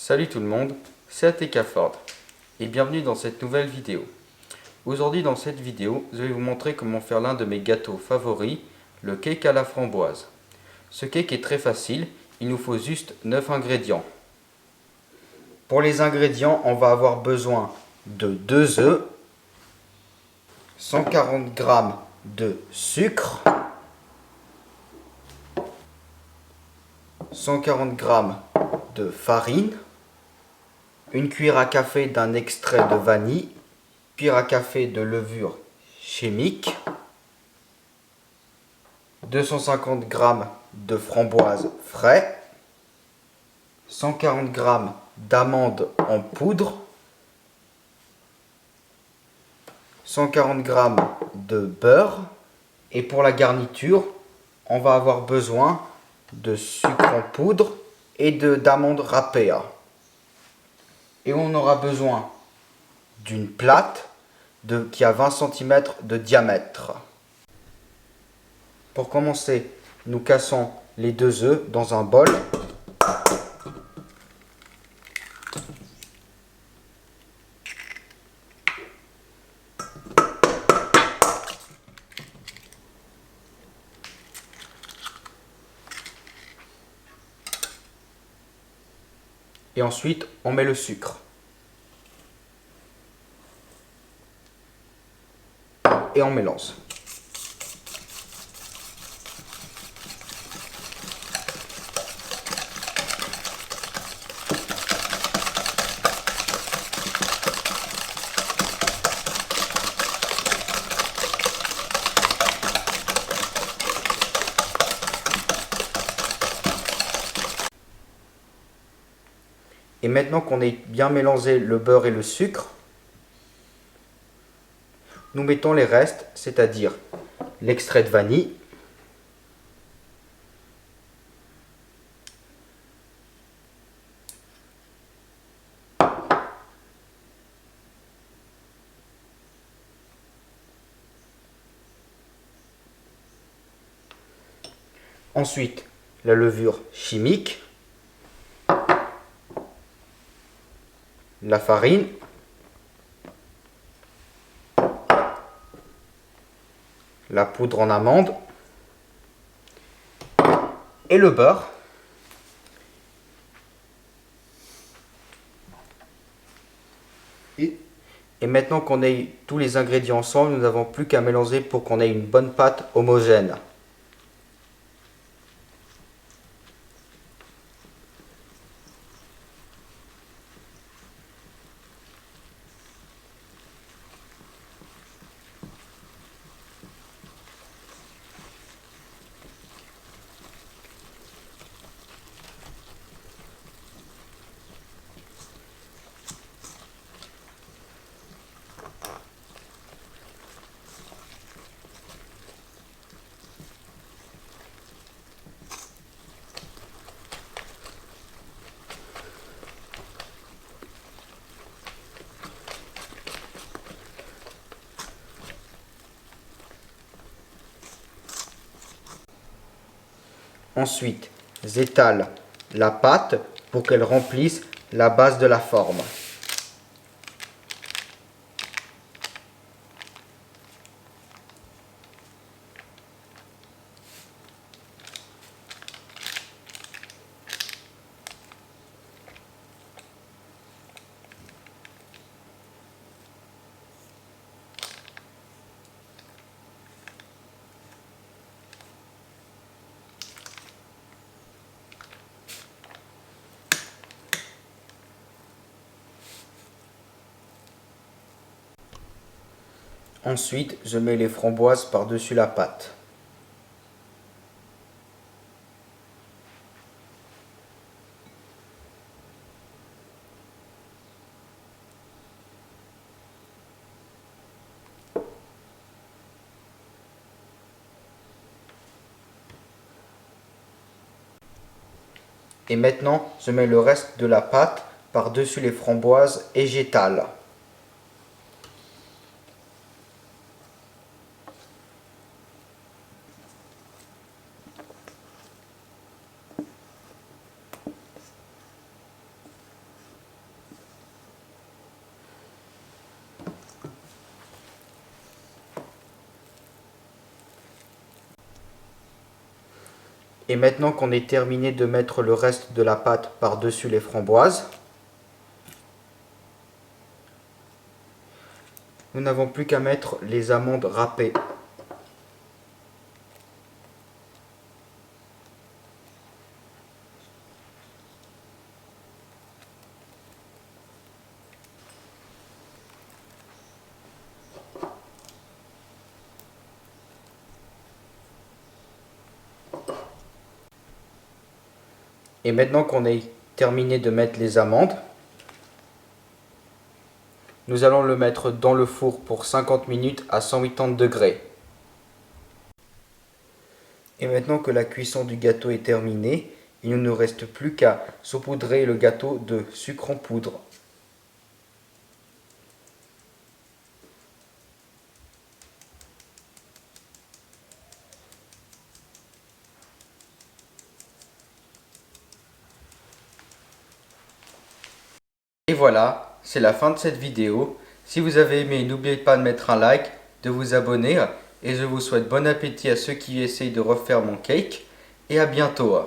Salut tout le monde, c'est ATK Ford et bienvenue dans cette nouvelle vidéo. Aujourd'hui dans cette vidéo, je vais vous montrer comment faire l'un de mes gâteaux favoris, le cake à la framboise. Ce cake est très facile, il nous faut juste 9 ingrédients. Pour les ingrédients, on va avoir besoin de 2 œufs, 140 g de sucre, 140 g de farine, une cuillère à café d'un extrait de vanille, cuillère à café de levure chimique, 250 g de framboises frais, 140 g d'amandes en poudre, 140 g de beurre et pour la garniture, on va avoir besoin de sucre en poudre et d'amandes râpées. Et on aura besoin d'une plate qui a 20 cm de diamètre. Pour commencer, nous cassons les 2 œufs dans un bol. Et ensuite, on met le sucre. Et on mélange. Et maintenant qu'on ait bien mélangé le beurre et le sucre, nous mettons les restes, c'est-à-dire l'extrait de vanille, ensuite la levure chimique, la farine, la poudre en amande et le beurre. Et maintenant qu'on ait tous les ingrédients ensemble, nous n'avons plus qu'à mélanger pour qu'on ait une bonne pâte homogène. Ensuite, j'étale la pâte pour qu'elle remplisse la base de la forme. Ensuite, je mets les framboises par-dessus la pâte. Et maintenant, je mets le reste de la pâte par-dessus les framboises et j'étale. Et maintenant qu'on est terminé de mettre le reste de la pâte par-dessus les framboises, nous n'avons plus qu'à mettre les amandes râpées. Et maintenant qu'on est terminé de mettre les amandes, nous allons le mettre dans le four pour 50 minutes à 180 degrés. Et maintenant que la cuisson du gâteau est terminée, il ne nous reste plus qu'à saupoudrer le gâteau de sucre en poudre. Et voilà, c'est la fin de cette vidéo. Si vous avez aimé, n'oubliez pas de mettre un like, de vous abonner et je vous souhaite bon appétit à ceux qui essayent de refaire mon cake et à bientôt.